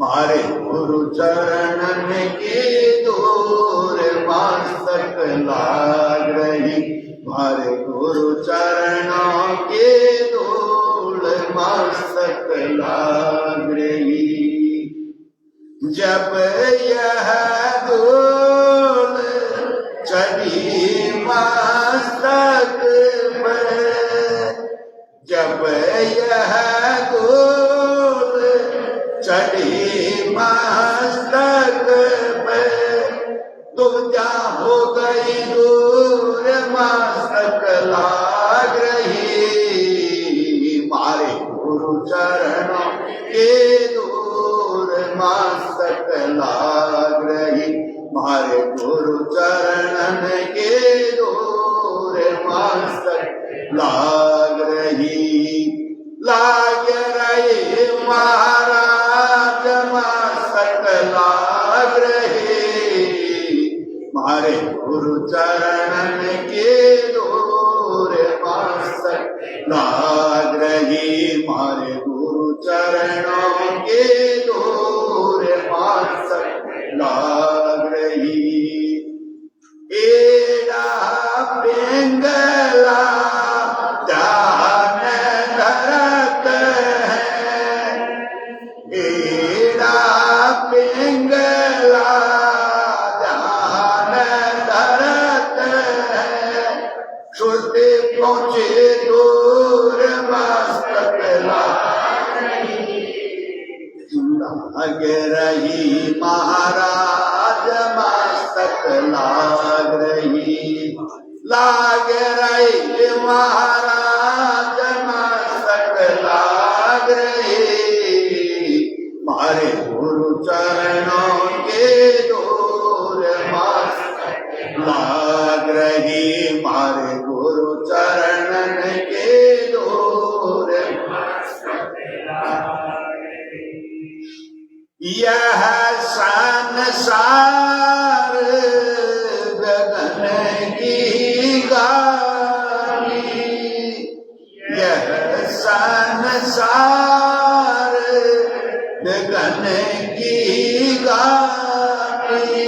मारे गुरु चरणन की दूर मस्तक लाग रही। मारे गुरु चरणों के धूल मस्तक लाग रही। जब यह धूल चढ़ी मस्तक पर, जब यह धूल चढ़ी मस्तक पर, दुविधा हो गई दूर मस्तक लाग रही। मारे गुरु चरणों के दूर मस्तक लाग रही। मारे गुरु चरणन के दूर मस्तक लाग रही। लाग रही महाराज मस्तक लाग रही। मारे गुरु चरणन के दूर मस्तक लाग रही। मारे गुरु चरणों के दूर मस्तक लाग रही। एड़ा पिंगला ध्यान धरत है। एड़ा पिंगला ध्यान धरत है। श्रुति पहुँचे दूर मस्तक लाग रही। महाराज मस्तक लाग रही। लाग रही महाराज मस्तक लाग रही। मारे गुरु चरणों के दूर मस्तक लाग रही। मारे गुरु चरणन के दूर मस्तक लाग रही। यह संसार गगन की गाली। यह संसार गगन की गाली।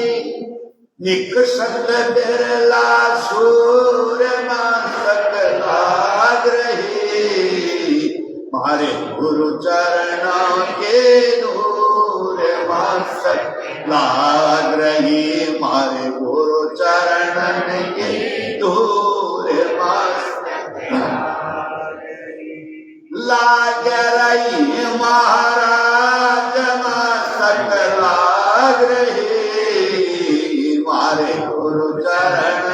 निकषत बिरला सूर मस्तक लाग रही। मारे गुरु चरणों के दूर मस्तक लाग रही मारे गुरु चरण के दूर मस्तक लाग रही महाराज मस्तक लाग रही मारे गुरु चरण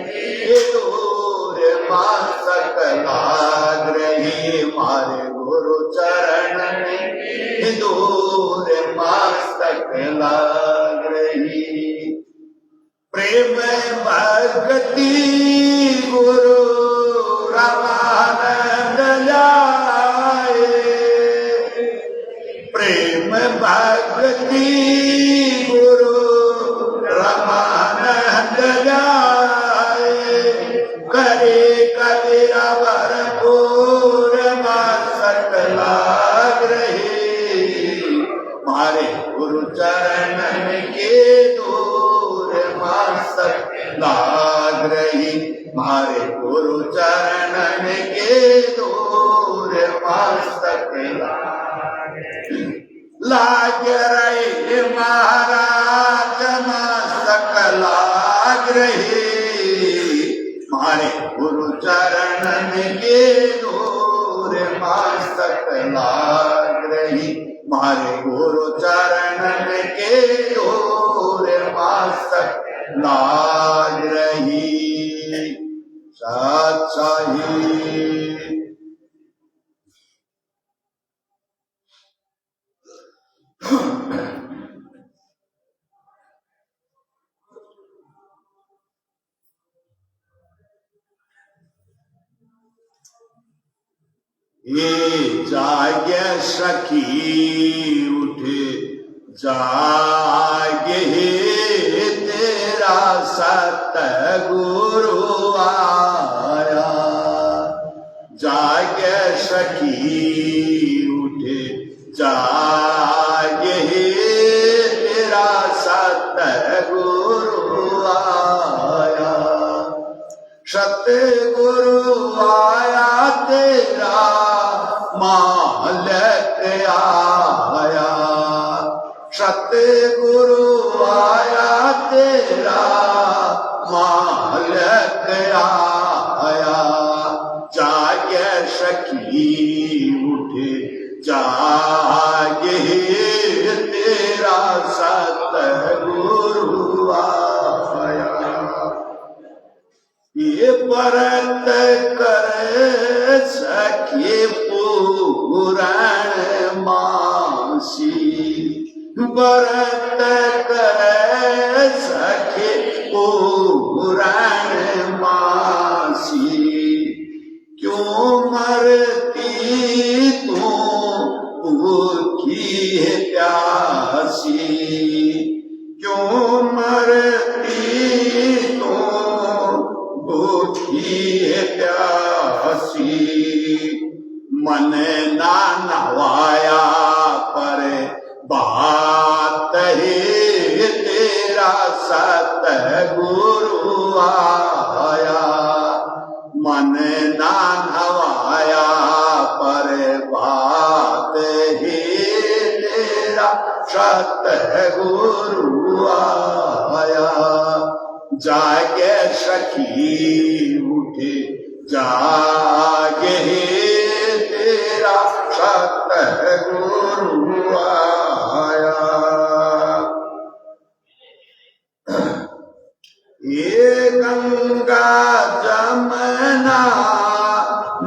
के दूर मस्तक लाग रही मारे गुरु चरण के दूर मस्तक लाग रही प्रेम भक्ति गुरु रामानंद जाए प्रेम भक्ति गुरु रामानंद जाए करे कबीरा भरपूर मस्तक लाग रही मारे गुरु चरण के दूर मस्तक लाग रही मारे गुरु चरण के दूर मस्तक लाग रही महाराज मस्तक लाग रही मारे गुरु चरण के दूर मस्तक लाग रही मारे गुरु चरण के दूर मस्तक लाग रही सत्साही ये जागे सखी उठे जागे तेरा सतगुरु आया जागे सखी उठे जागे तेरा सतगुरु आया सतगुरु आया तेरा मालक आया सतगुरु आया तेरा मालक आया जागे सखी उठे जागे तेरा सतगुरु आया ये परत करे सखी पुराण मासी परत करे सखी पुराण मासी क्यों मरती तू भूखी है प्यासी क्यों मरती तू भूखी है प्यासी मन ना नवाया पर बात है तेरा सतगुरु आया मन ना नवाया पर बात है तेरा सतगुरु आया जागे सखी उठे जागे तेरा सतगुरु आया ये गंगा जमुना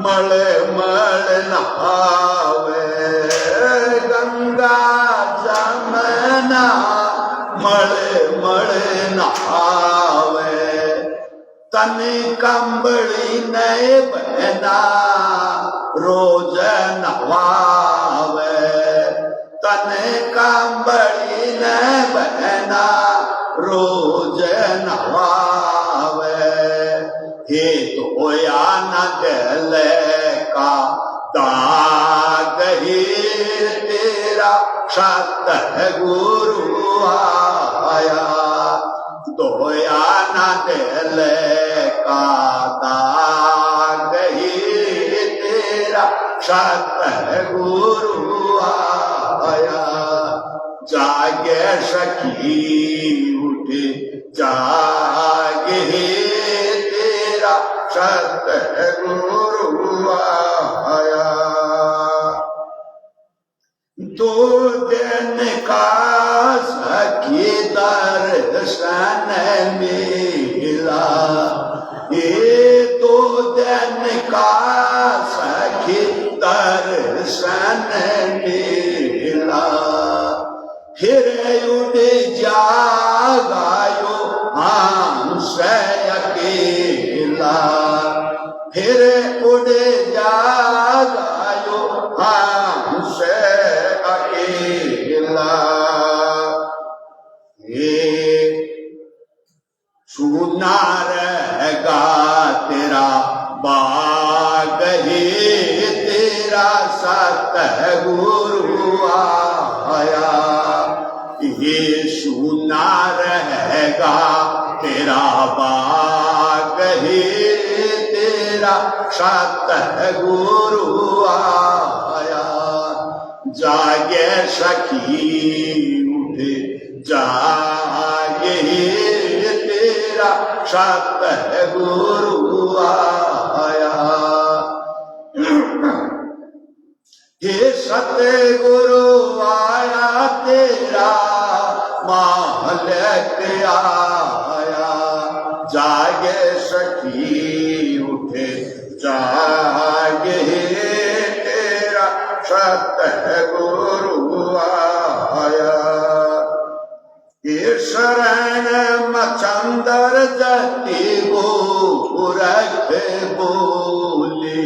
मल मल नहावे गंगा जमुना मल मल नहावे तन कंबली नए बहना रोज नवावे तन कंबली न बहना रोज नवावे हे तो या न गले का दाग ही तेरा सतगुरु आया दोया न दिल का दाग ही तेरा सतगुरु आया जागे सखी उठे जागे तेरा सतगुरु आया। 2 दिन का सखी दर्शन मिला, ये 2 दिन का सखी दर्शन मिला। फिर उठ जागायो हंस अकेला, फिर उड़ जागायो हंस अकेला। ये सुना रहेगा तेरा बाग ही तेरा सतगुरु आया। ये सुना रहेगा तेरा बाग ही तेरा सतगुरु आया। जागे सखी उठे जागे तेरा सतगुरु आया। हे सतगुरु आया तेरा मालिक आया। जागे सखी उठे जागे तेरा सतगुरु आया। ये शरण मचंदर जति गोरख बोले,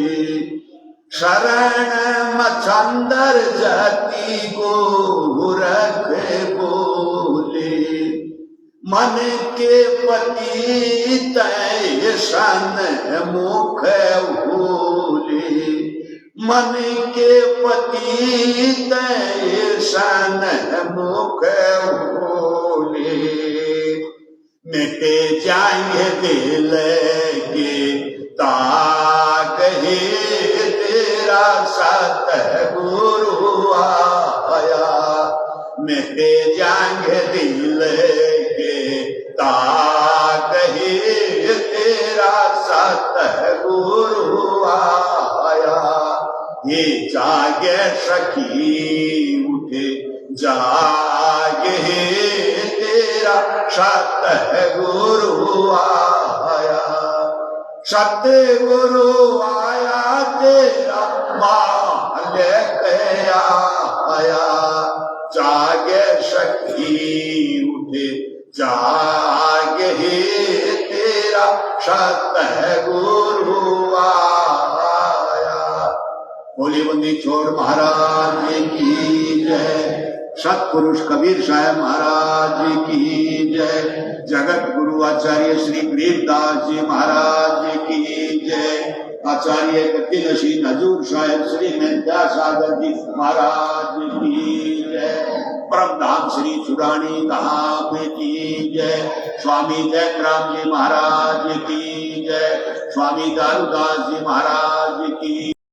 शरण मचंदर जति गोरख बोले। मन के पति तय सन मुख भूले, मन के पति तय सन मुख भूले। मिटे जाएंगे दिल के ताक ही तेरा सतगुरु आया। मिटे जाएंगे दिल के ताक ही तेरा सतगुरु आया। ये जागे सखी उठे जागे तेरा सतगुरु आया। सतगुरु आया तेरा मालिक आया। जागे सखी उठे जागे तेरा सतगुरु आया। बोली बंदी छोड़ महाराज की जय। सतपुरुष कबीर साहब महाराज की जय। जगत गुरु आचार्य श्री गरीबदास जी महाराज की जय। आचार्य गति नशीन हजूर साहब श्री विद्यासागर जी महाराज की जय। परम धाम श्री चुरानी धाम की जय। स्वामी जयराम जी महाराज की जय। स्वामी दारूदास जी महाराज की